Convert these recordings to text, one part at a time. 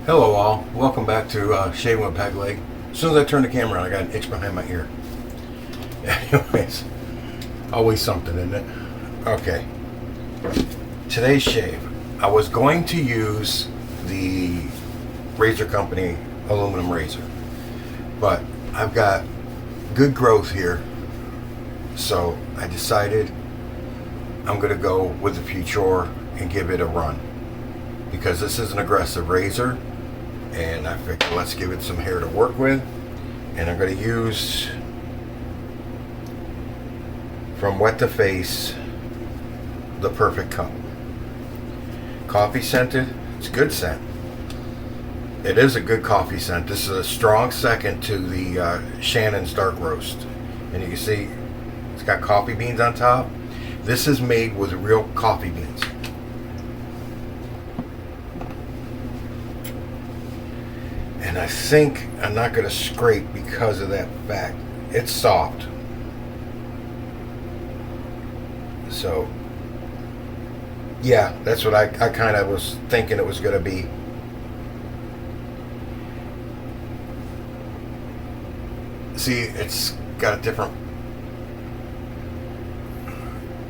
Hello all, welcome back to Shaving with Peg Leg. As soon as I turned the camera on, I got an itch behind my ear. Anyways, always something, isn't it? Okay, today's shave. I was going to use the Razor Company aluminum razor, but I've got good growth here, so I decided I'm going to go with the Futur and give it a run, because this is an aggressive razor. And I figured let's give it some hair to work with. And I'm going to use from wet to face the Perfect Cup. Coffee scented. It's a good scent. It is a good coffee scent. This is a strong second to the Shannon's Dark Roast. And you can see it's got coffee beans on top. This is made with real coffee beans. And I think I'm not going to scrape because of that fact. It's soft. So, yeah, that's what I kind of was thinking it was going to be. See, it's got a different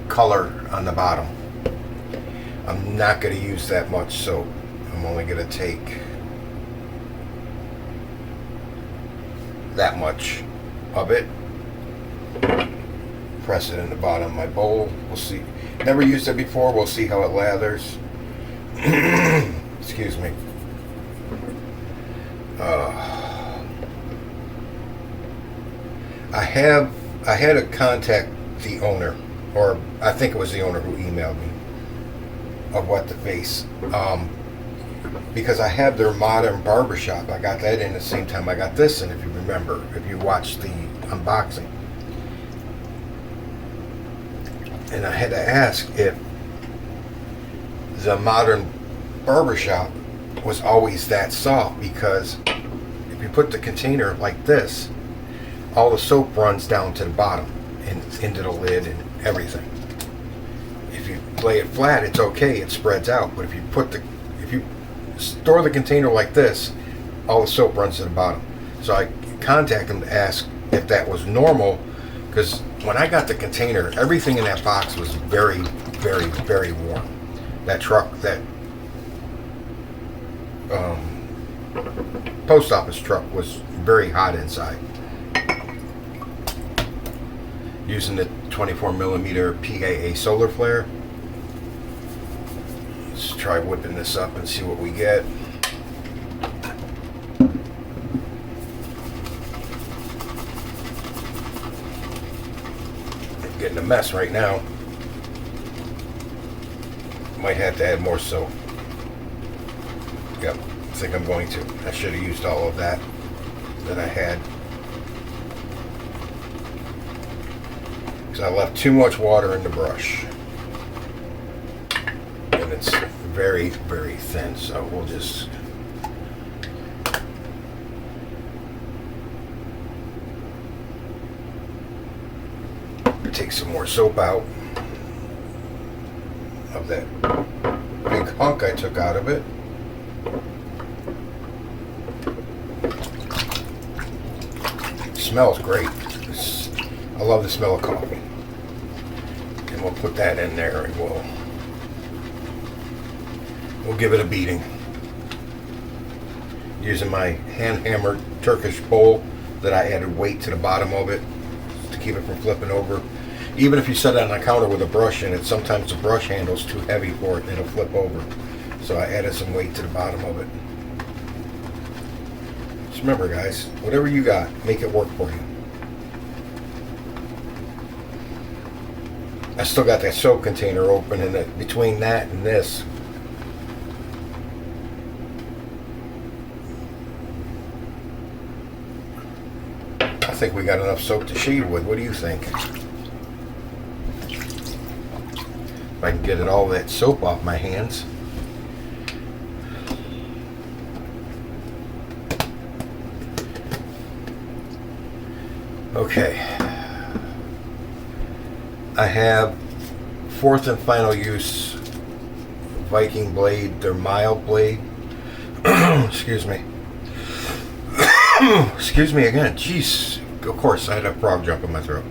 color on the bottom. I'm not going to use that much soap. I'm only going to take that much of it, press it in the bottom of my bowl. We'll see. Never used it before. We'll see how it lathers. Excuse me. I had to contact the owner, or I think it was the owner who emailed me, of What the Face. Because I have their modern barbershop. I got that in the same time I got this in, if you remember, if you watched the unboxing. And I had to ask if the modern barbershop was always that soft, because if you put the container like this, all the soap runs down to the bottom and into the lid and everything. If you lay it flat, it's okay, it spreads out. But if you store the container like this, all the soap runs to the bottom. So I contacted them to ask if that was normal, because when I got the container, everything in that box was very, very, very warm. That truck, that post office truck, was very hot inside. Using the 24mm PAA solar flare. Let's try whipping this up and see what we get. I'm getting a mess right now. Might have to add more soap. Yep, I think I'm going to. I should have used all of that I had. Because I left too much water in the brush. And it's very, very thin, so we'll just take some more soap out of that big hunk I took out of it. It smells great. I love the smell of coffee. And we'll put that in there and we'll give it a beating. Using my hand-hammered Turkish bowl that I added weight to the bottom of it to keep it from flipping over. Even if you set it on the counter with a brush in it, sometimes the brush handle's too heavy for it and it'll flip over. So I added some weight to the bottom of it. Just remember, guys, whatever you got, make it work for you. I still got that soap container open, and between that and this, I think we got enough soap to shave with. What do you think? If I can get it all that soap off my hands. Okay. I have fourth and final use Viking blade. They're mild blade. Excuse me. Excuse me again. Jeez. Of course, I had a frog jump in my throat.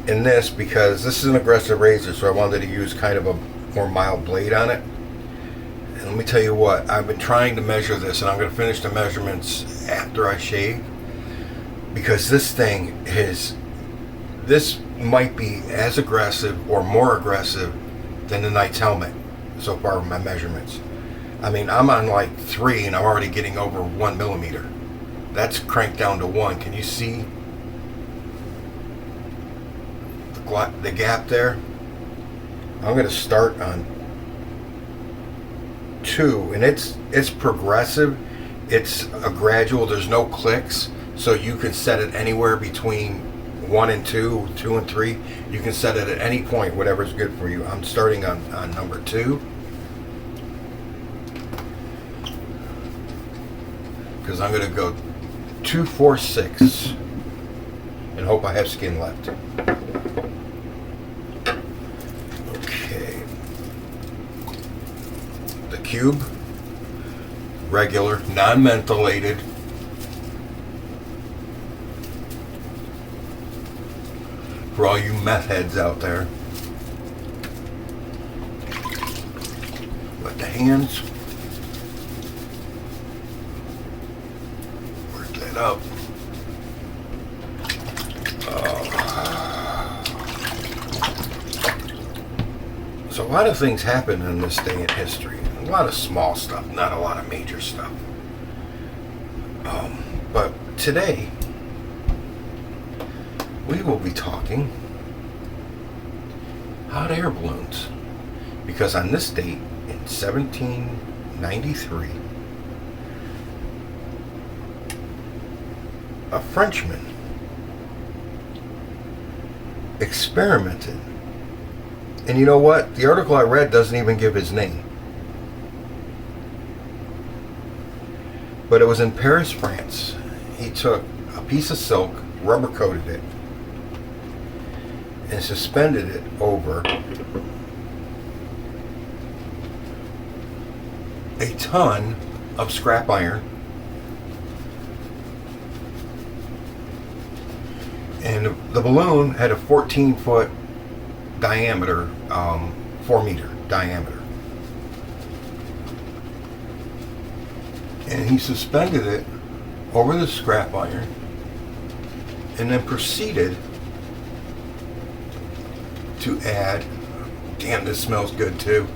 In this, because this is an aggressive razor, so I wanted to use kind of a more mild blade on it. And let me tell you what, I've been trying to measure this, and I'm going to finish the measurements after I shave, because this thing is, this might be as aggressive or more aggressive than the Knight's helmet so far with my measurements. I mean, I'm on like 3 and I'm already getting over 1 millimeter. That's cranked down to 1. Can you see the gap there? I'm going to start on 2, and it's progressive. It's a gradual. There's no clicks, so you can set it anywhere between 1 and 2, 2 and 3. You can set it at any point, whatever's good for you. I'm starting on number 2. Because I'm going to go 2, 4, 6 and hope I have skin left. Okay. The cube, regular, non-mentholated. For all you meth heads out there. But the hands, work that up. So a lot of things happen in this day in history. A lot of small stuff, not a lot of major stuff. But today, we will be talking hot air balloons, because on this date in 1793, a Frenchman experimented, and you know what? The article I read doesn't even give his name, but it was in Paris, France. He took a piece of silk, rubber coated it, and suspended it over a ton of scrap iron, and the balloon had a 14-foot diameter, 4-meter diameter, and he suspended it over the scrap iron and then proceeded to add, damn, this smells good too.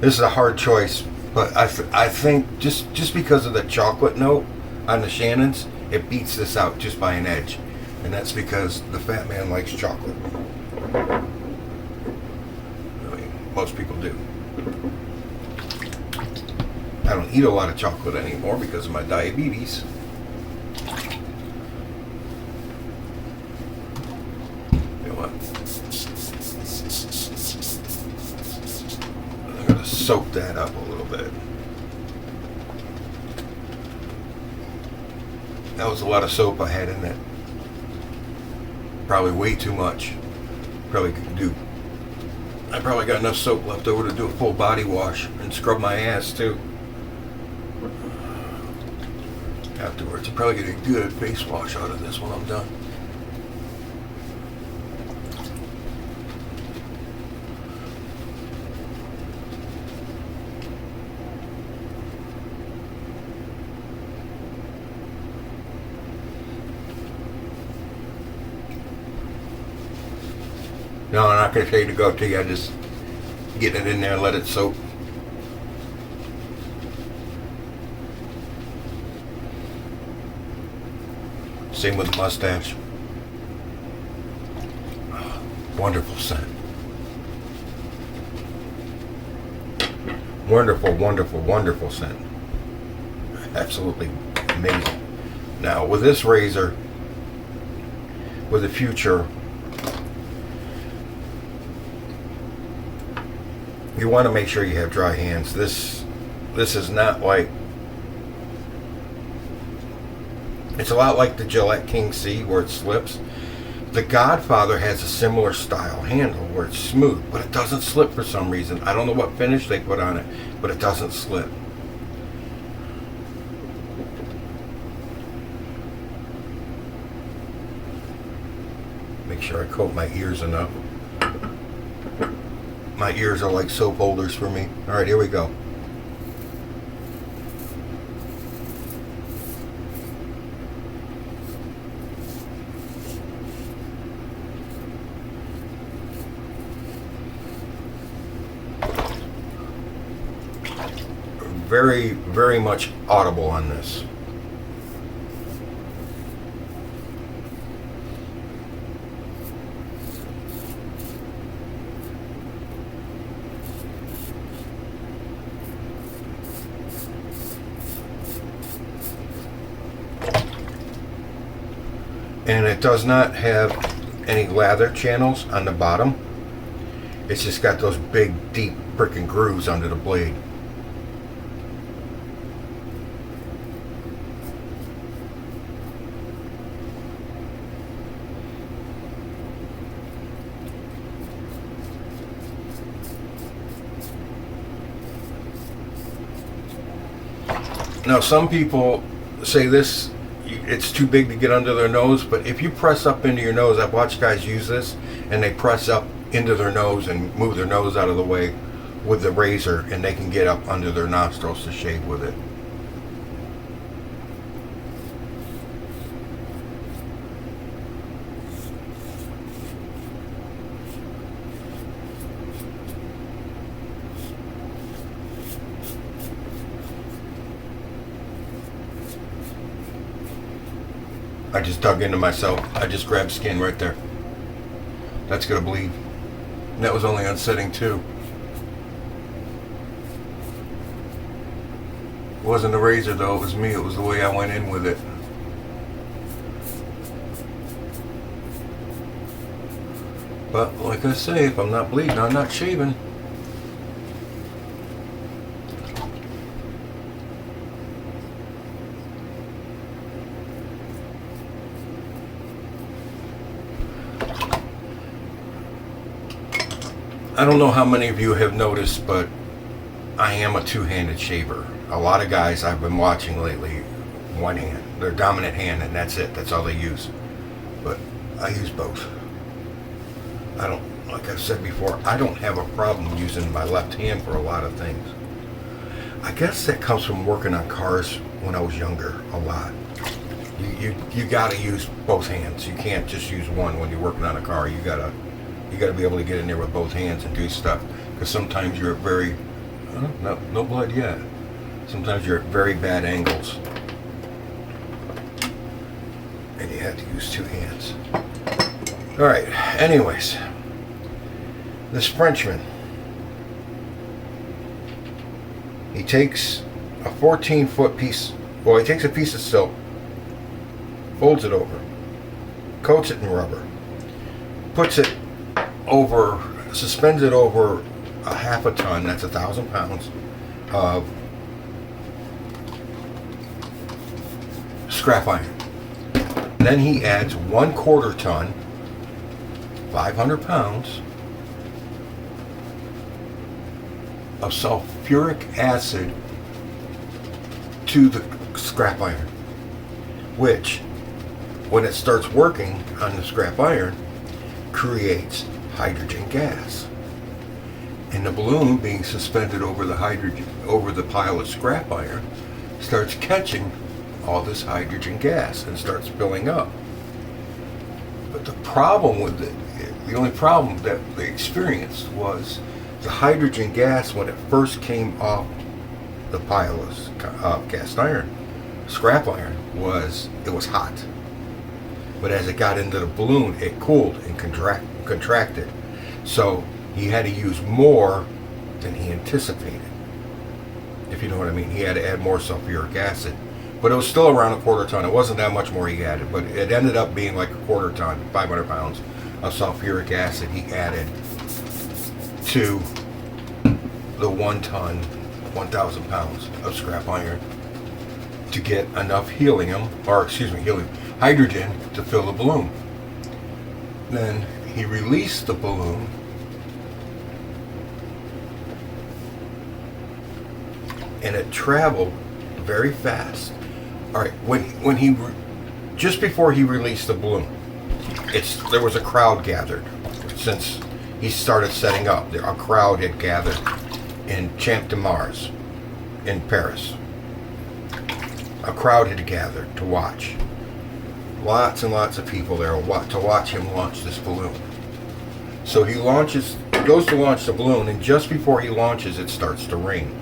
This is a hard choice, but I think just because of the chocolate note on the Shannons, it beats this out just by an edge, and that's because the fat man likes chocolate. I mean, most people do. I don't eat a lot of chocolate anymore because of my diabetes. Soak that up a little bit. That was a lot of soap I had in it. Probably way too much. I probably got enough soap left over to do a full body wash and scrub my ass too. Afterwards, I'll probably get a good face wash out of this when I'm done. No, I'm not going to tell you to go till you. I just get it in there and let it soak. Same with the mustache. Wonderful scent. Wonderful, wonderful, wonderful scent. Absolutely amazing. Now, with this razor, with the Futur, you want to make sure you have dry hands. This is not like, it's a lot like the Gillette King C where it slips. The Godfather has a similar style handle where it's smooth, but it doesn't slip for some reason. I don't know what finish they put on it, but it doesn't slip. Make sure I coat my ears enough. My ears are like soap holders for me. All right, here we go. Very, very much audible on this. And it does not have any lather channels on the bottom. It's just got those big, deep freaking grooves under the blade. Now, some people say this, it's too big to get under their nose, but if you press up into your nose, I've watched guys use this, and they press up into their nose and move their nose out of the way with the razor, and they can get up under their nostrils to shave with it. I just dug into myself. I just grabbed skin right there. That's gonna bleed. And that was only on setting 2. It wasn't the razor though, it was me. It was the way I went in with it. But like I say, if I'm not bleeding, I'm not shaving. I don't know how many of you have noticed, but I am a two-handed shaver. A lot of guys I've been watching lately, one hand, their dominant hand, and that's it. That's all they use. But I use both. I don't, like I've said before, I don't have a problem using my left hand for a lot of things. I guess that comes from working on cars when I was younger a lot. You gotta use both hands. You can't just use one when you're working on a car. You gotta be able to get in there with both hands and do stuff, because sometimes you're at very no blood yet. Sometimes you're at very bad angles and you have to use 2 hands. All right, anyways, this Frenchman, he takes a 14-foot piece, well, he takes a piece of silk, folds it over, coats it in rubber, puts it over, suspends it over a half a ton, that's 1,000 pounds of scrap iron. Then he adds 1/4 ton, 500 pounds of sulfuric acid to the scrap iron, which, when it starts working on the scrap iron, creates hydrogen gas. And the balloon, being suspended over the pile of scrap iron, starts catching all this hydrogen gas and starts filling up. But the problem with it, the only problem that they experienced was the hydrogen gas, when it first came off the pile of cast iron, scrap iron, it was hot. But as it got into the balloon, it cooled and contracted. So he had to use more than he anticipated, if you know what I mean. He had to add more sulfuric acid. But it was still around 1/4 ton. It wasn't that much more he added, but it ended up being like 1/4 ton, 500 pounds of sulfuric acid he added to the 1 ton, 1,000 pounds of scrap iron to get enough hydrogen to fill the balloon. Then he released the balloon, and it traveled very fast. All right, when he just before he released the balloon, there was a crowd gathered since he started setting up. A crowd had gathered in Champ de Mars in Paris. A crowd had gathered to watch. Lots and lots of people there to watch him launch this balloon. So he goes to launch the balloon, and just before he launches, it starts to rain.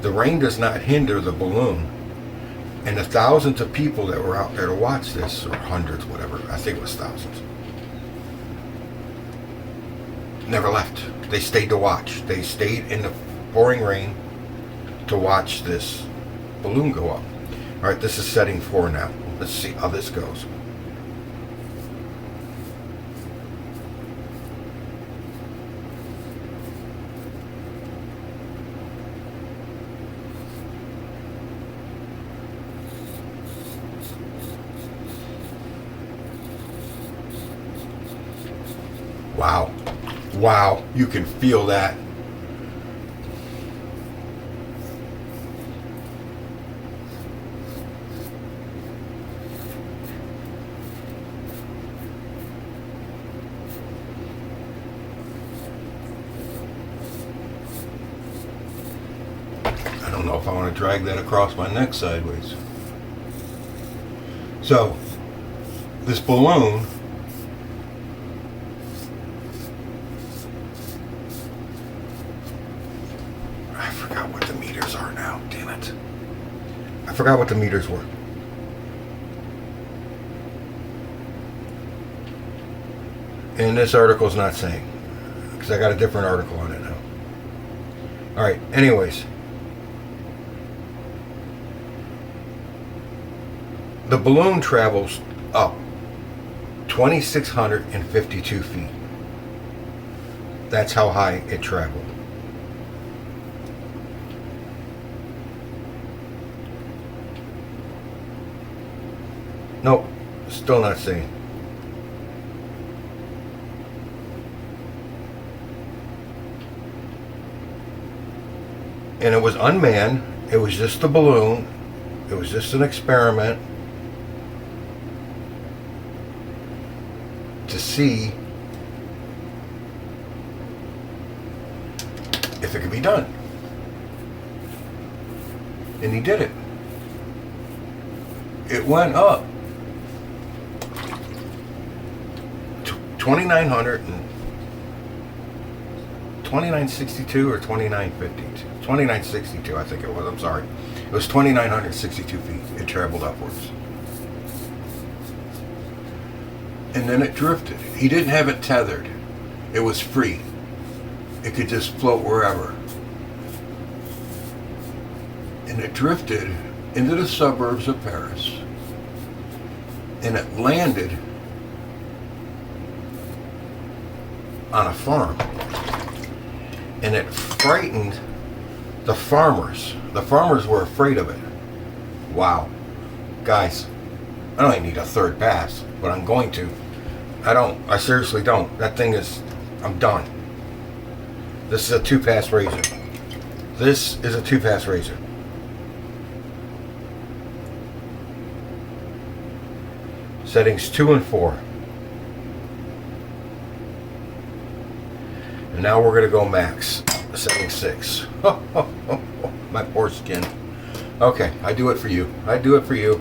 The rain does not hinder the balloon, and the thousands of people that were out there to watch this, or hundreds, whatever, I think it was thousands, never left. They stayed to watch. They stayed in the pouring rain to watch this balloon go up. All right, this is setting 4 now. Let's see how this goes. Wow. Wow, you can feel that. I don't know if I want to drag that across my neck sideways. So, this balloon I forgot what the meters were. And this article's not saying, because I got a different article on it now. Alright, anyways. The balloon travels up 2,652 feet. That's how high it traveled. Nope, still not saying. And it was unmanned. It was just a balloon. It was just an experiment to see if it could be done. And he did it. It went up 2962 or 2952. 2962, I think it was. I'm sorry. It was 2,962 feet. It traveled upwards. And then it drifted. He didn't have it tethered. It was free. It could just float wherever. And it drifted into the suburbs of Paris. And it landed on a farm. And it frightened the farmers. The farmers were afraid of it. Wow. Guys, I don't even need a third pass, but I'm going to. I seriously don't. That thing is, I'm done. This is a 2-pass razor. This is a 2-pass razor. Settings 2 and 4. And now we're going to go max. Setting 6. My poor skin. Okay, I do it for you. I do it for you.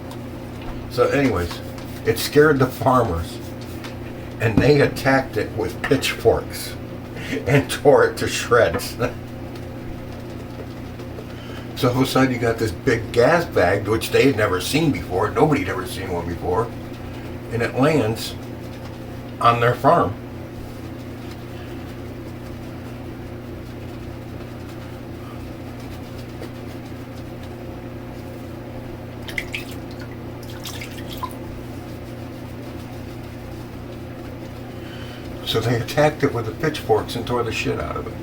So anyways, it scared the farmers. And they attacked it with pitchforks. And tore it to shreds. So all of a sudden you got this big gas bag, which they had never seen before. Nobody had ever seen one before. And it lands on their farm. So they attacked it with the pitchforks and tore the shit out of it.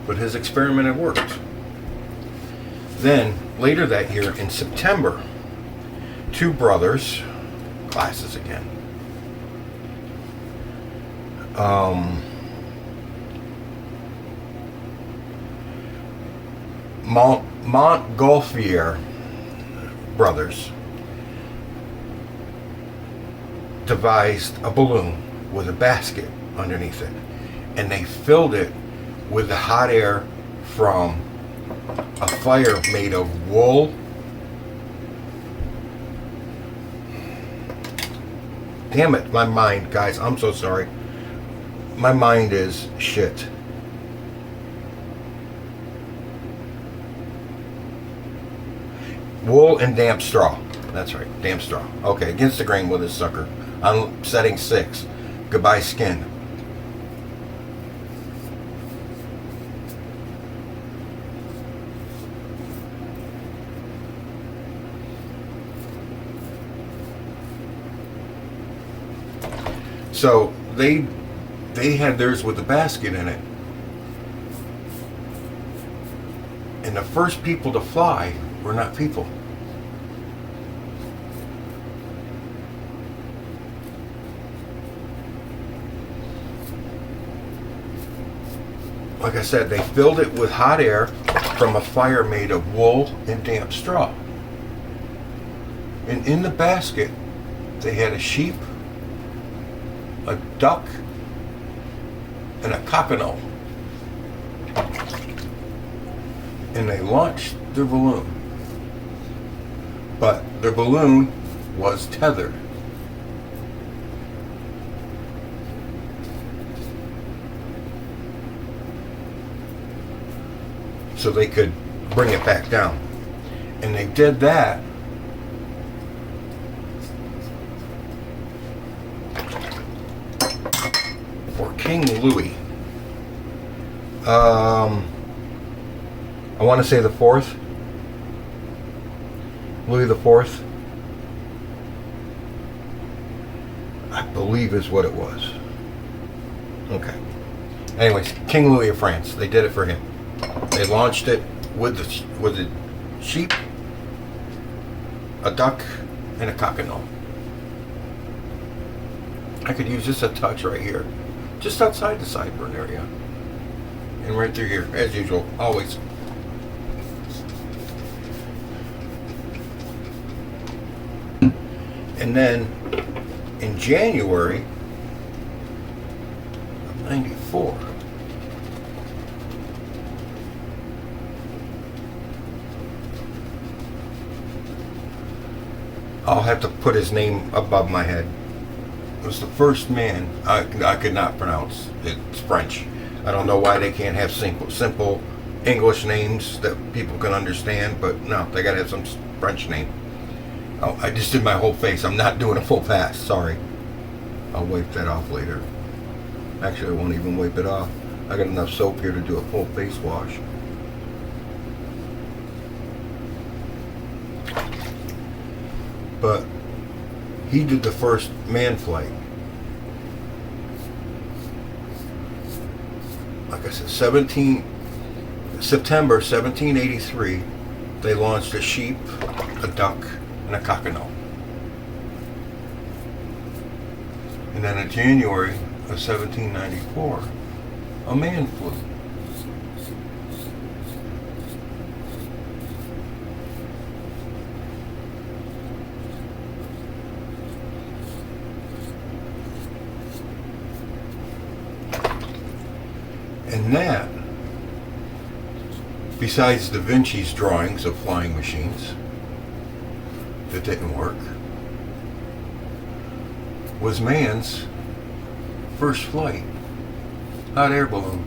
But his experiment had worked. Then, later that year, in September, 2 brothers, glasses again, Montgolfier brothers, devised a balloon with a basket underneath it, and they filled it with the hot air from a fire made of wool. Damn it, my mind, guys, I'm so sorry. My mind is shit. Wool and damp straw. That's right, damp straw. Okay, against the grain with this sucker. On setting 6. Goodbye skin. So they had theirs with the basket in it. And the first people to fly were not people. Like I said, they filled it with hot air from a fire made of wool and damp straw. And in the basket, they had a sheep, a duck, and a cockatiel. And they launched their balloon. But their balloon was tethered. So they could bring it back down. And they did that for King Louis. I want to say the 4th. Louis the 4th. I believe is what it was. Okay. Anyways, King Louis of France. They did it for him. They launched it with the sheep, a duck, and a cockatiel. I could use just a touch right here, just outside the sideburn area, and right through here, as usual, always. And then in January of '94. I'll have to put his name above my head. It was the first man. I could not pronounce. It's French. I don't know why they can't have simple English names that people can understand, but no, they gotta have some French name. Oh, I just did my whole face. I'm not doing a full pass. Sorry. I'll wipe that off later. Actually, I won't even wipe it off. I got enough soap here to do a full face wash. But he did the first manned flight. Like I said, September 1783, they launched a sheep, a duck, and a cockatiel. And then in January of 1794, a man flew. And that, besides Da Vinci's drawings of flying machines that didn't work, was man's first flight, hot air balloon.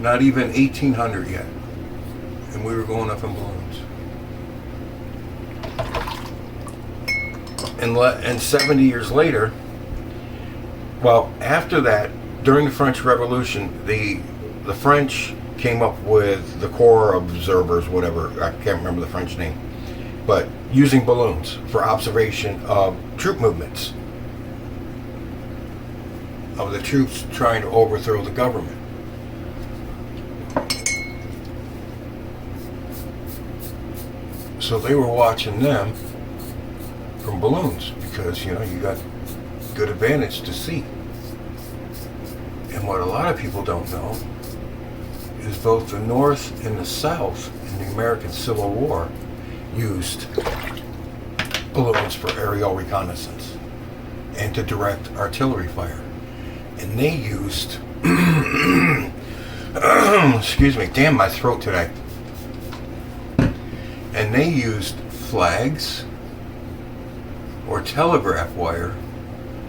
Not even 1800 yet, and we were going up in balloons. And 70 years later, well, after that, during the French Revolution, the French came up with the Corps of Observers, whatever, I can't remember the French name, but using balloons for observation of troop movements, of the troops trying to overthrow the government. So they were watching them from balloons because, you know, you got good advantage to see. And what a lot of people don't know is both the North and the South in the American Civil War used balloons for aerial reconnaissance. and to direct artillery fire. And they used, excuse me, damn my throat today. And they used flags or telegraph wire,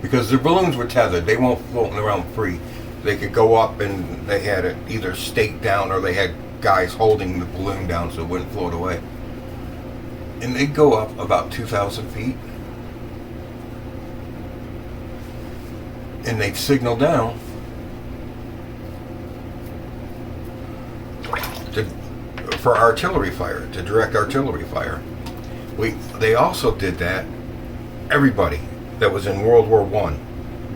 because their balloons were tethered. They weren't floating around free. They could go up, and they had it either staked down or they had guys holding the balloon down so it wouldn't float away. And they'd go up about 2,000 feet, and they'd signal down for artillery fire, to direct artillery fire. They also did that. Everybody that was in World War I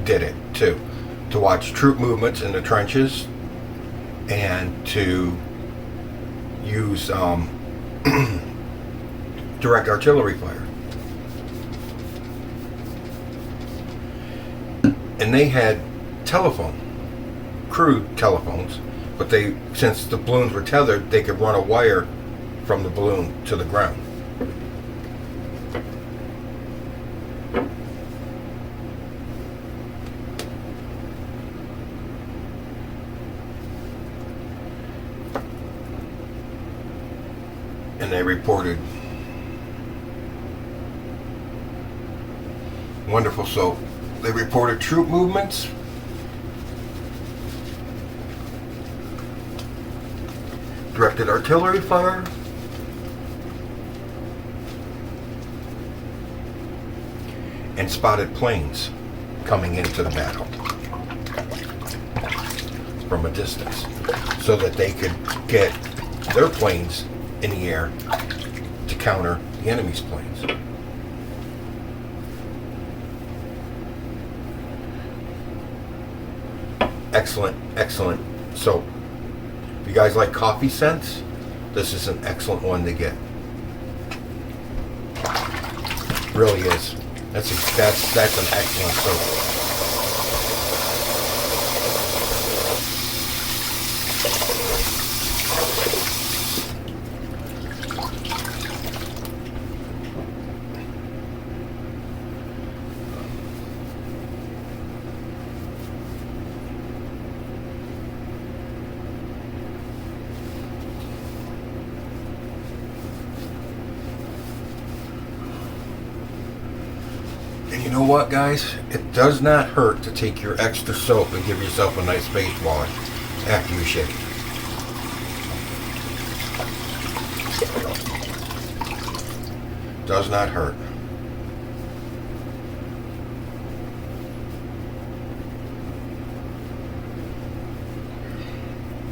did it too, to watch troop movements in the trenches and to use direct artillery fire. And they had telephone, crude telephones, but since the balloons were tethered, they could run a wire from the balloon to the ground. And they reported wonderful. So they reported troop movements, directed artillery fire, and spotted planes coming into the battle from a distance, so that they could get their planes in the air to counter the enemy's planes. Excellent, excellent soap. If you guys like coffee scents, this is an excellent one to get. Really is. That's an excellent soap. And you know what, guys? It does not hurt to take your extra soap and give yourself a nice face wash after you shave. Does not hurt.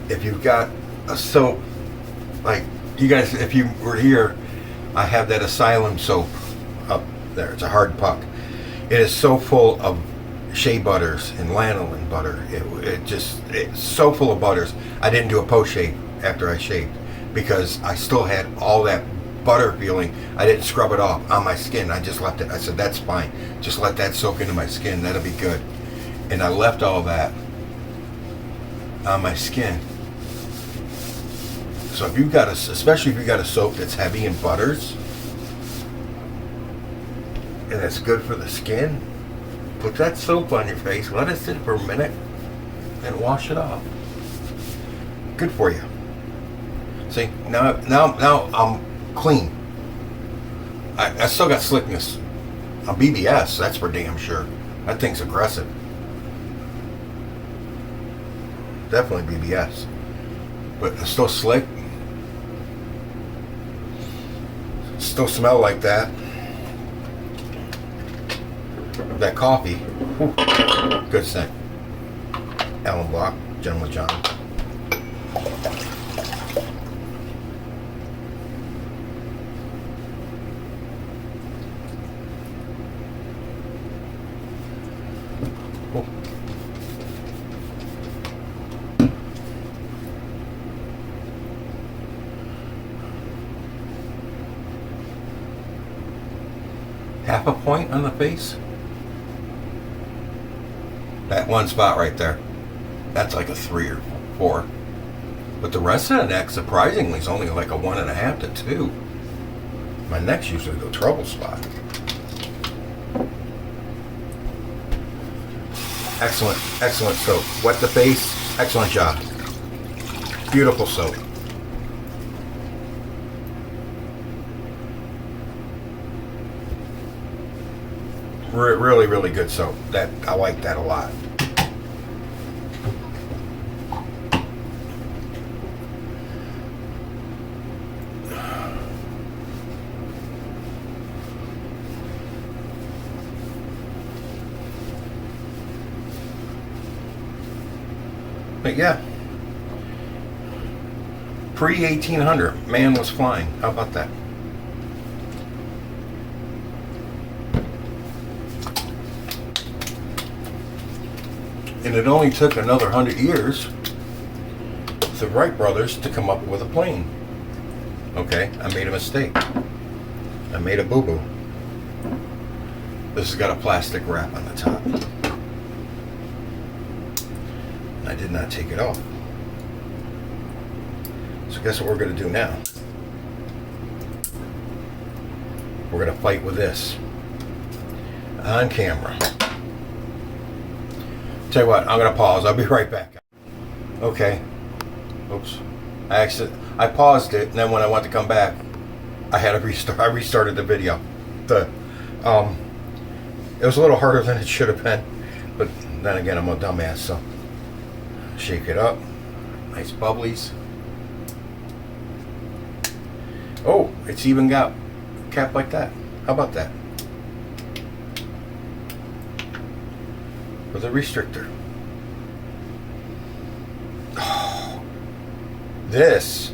If you've got a soap, like you guys, if you were here, I have that Asylum soap up there. It's a hard puck. It is so full of shea butters and lanolin butter. It's so full of butters. I didn't do a post shave after I shaved because I still had all that butter feeling. I didn't scrub it off on my skin. I just left it. I said, that's fine. Just let that soak into my skin. That'll be good. And I left all that on my skin. So if you've got especially if you've got a soap that's heavy in butters, and it's good for the skin, put that soap on your face, let it sit for a minute, and wash it off. Good for you. See, now I'm clean. I still got slickness. A BBS, that's for damn sure. That thing's aggressive. Definitely BBS. But it's still slick. Still smell like that. That coffee. Whew, good scent. Allen Block, Gentleman John. Half a point on the face. That one spot right there, that's like a 3 or 4. But the rest of the neck, surprisingly, is only like a 1.5 to 2. My neck's usually the trouble spot. Excellent, excellent soap. Wet the face, excellent job. Beautiful soap. Really, really good soap. That I like that a lot. But yeah, pre-1800, man was flying. How about that? And it only took another 100 years for the Wright brothers to come up with a plane. Okay, I made a mistake. I made a boo-boo. This has got a plastic wrap on the top. I did not take it off. So guess what we're going to do now? We're going to fight with this on camera. Tell you what, I'm going to pause. I'll be right back. Okay. Oops. I paused it, and then when I went to come back, I had to restart. I restarted the video. It was a little harder than it should have been, but then again, I'm a dumbass, so shake it up. Nice bubblies. Oh, it's even got a cap like that. How about that? With a restrictor. Oh, this.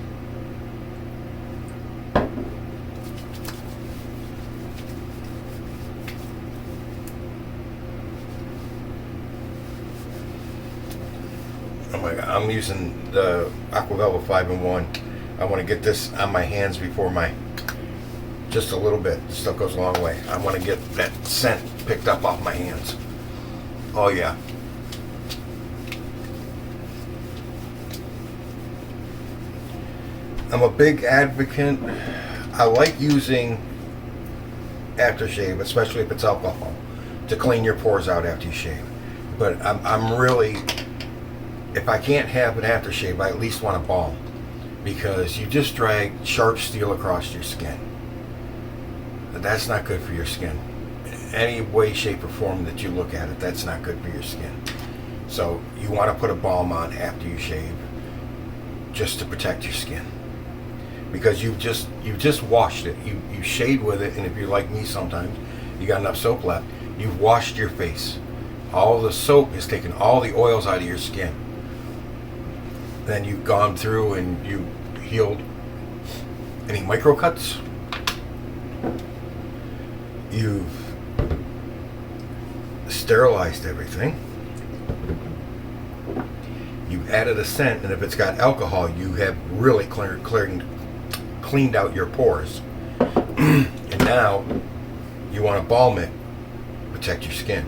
Oh my God, I'm using the Aquavella 5-in-1. I want to get this on my hands before just a little bit. This stuff goes a long way. I want to get that scent picked up off my hands. Oh yeah. I'm a big advocate. I like using aftershave, especially if it's alcohol, to clean your pores out after you shave. But I'm really, if I can't have an aftershave, I at least want a balm, because you just drag sharp steel across your skin. That's not good for your skin. Any way, shape, or form that you look at it, that's not good for your skin. So you want to put a balm on after you shave, just to protect your skin, because you've just washed it. You shaved with it, and if you're like me, sometimes you got enough soap left. You've washed your face. All the soap has taken all the oils out of your skin. Then you've gone through and you healed any micro cuts. You've sterilized everything. You've added a scent, and if it's got alcohol, you have really cleaned out your pores. And now you want to balm it, protect your skin,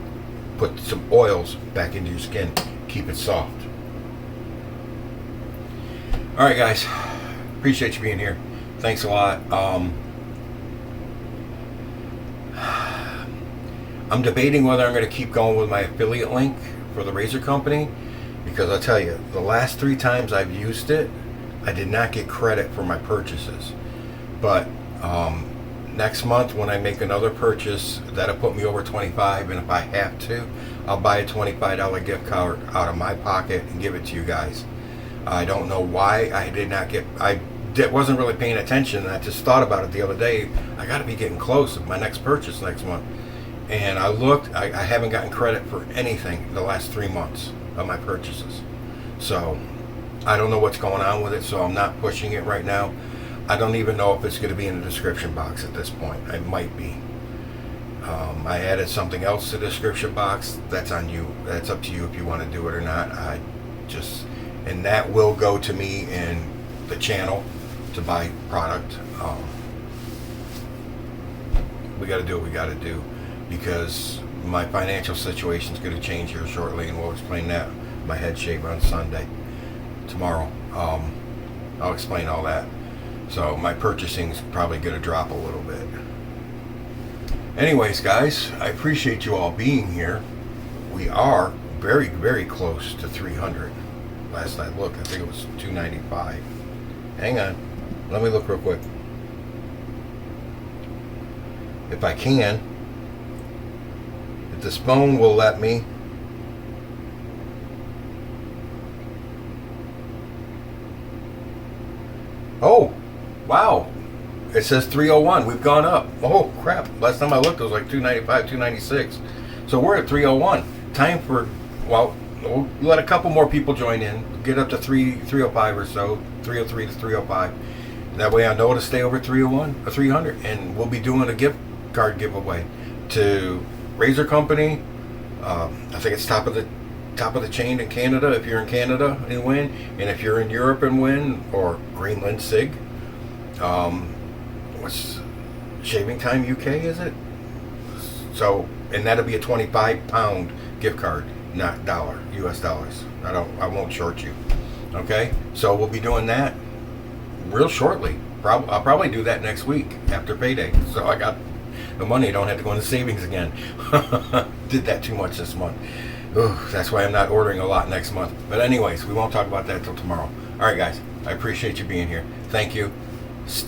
put some oils back into your skin, keep it soft. All right, guys, appreciate you being here. Thanks a lot. I'm debating whether I'm going to keep going with my affiliate link for the razor company, because I'll tell you, the last 3 times I've used it, I did not get credit for my purchases. But next month when I make another purchase, that'll put me over 25, and if I have to, I'll buy a $25 gift card out of my pocket and give it to you guys. I don't know why I did not get, wasn't really paying attention, and I just thought about it the other day. I got to be getting close to my next purchase next month. And I looked, I haven't gotten credit for anything the last 3 months of my purchases. So I don't know what's going on with it, so I'm not pushing it right now. I don't even know if it's going to be in the description box at this point. It might be. I added something else to the description box. That's on you. That's up to you if you want to do it or not. And that will go to me in the channel to buy product. We got to do what we got to do, because my financial situation is going to change here shortly, and we'll explain that. My head shave on Sunday, tomorrow. I'll explain all that. So my purchasing is probably going to drop a little bit. Anyways, guys, I appreciate you all being here. We are very, very close to 300. Last I looked, I think it was 295. Hang on, let me look real quick. If I can, if this phone will let me. Oh, wow. It says 301. We've gone up. Oh, crap. Last time I looked, it was like 295, 296. So we're at 301. Time for, well, we'll let a couple more people join in. Get up to 305 or so, 303 to 305. That way I know to stay over 301 or 300. And we'll be doing a gift card giveaway to Razor Company. I think it's top of the chain in Canada if you're in Canada and win, and if you're in Europe and win, or Greenland Sig. What's Shaving Time UK, is it? So, and that'll be a 25-pound gift card, not US dollars. I won't short you. Okay, so we'll be doing that real shortly. I'll probably do that next week after payday, so I got the money. I don't have to go into savings again. Did that too much this month. Ooh, that's why I'm not ordering a lot next month. But anyways, we won't talk about that till tomorrow. All right, guys, I appreciate you being here. Thank you.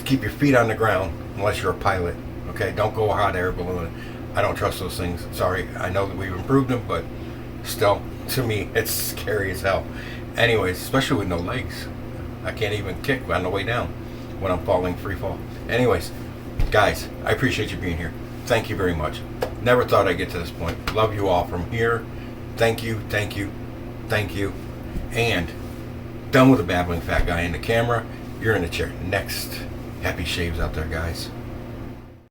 Keep your feet on the ground unless you're a pilot. Okay, don't go a hot air balloon. I don't trust those things. Sorry, I know that we've improved them, but still, to me, it's scary as hell. Anyways, especially with no legs. I can't even kick on the way down when I'm falling free fall. Anyways, guys, I appreciate you being here. Thank you very much. Never thought I'd get to this point. Love you all from here. Thank you, thank you, thank you. And done with the babbling fat guy in the camera. You're in the chair. Next. Happy shaves out there, guys.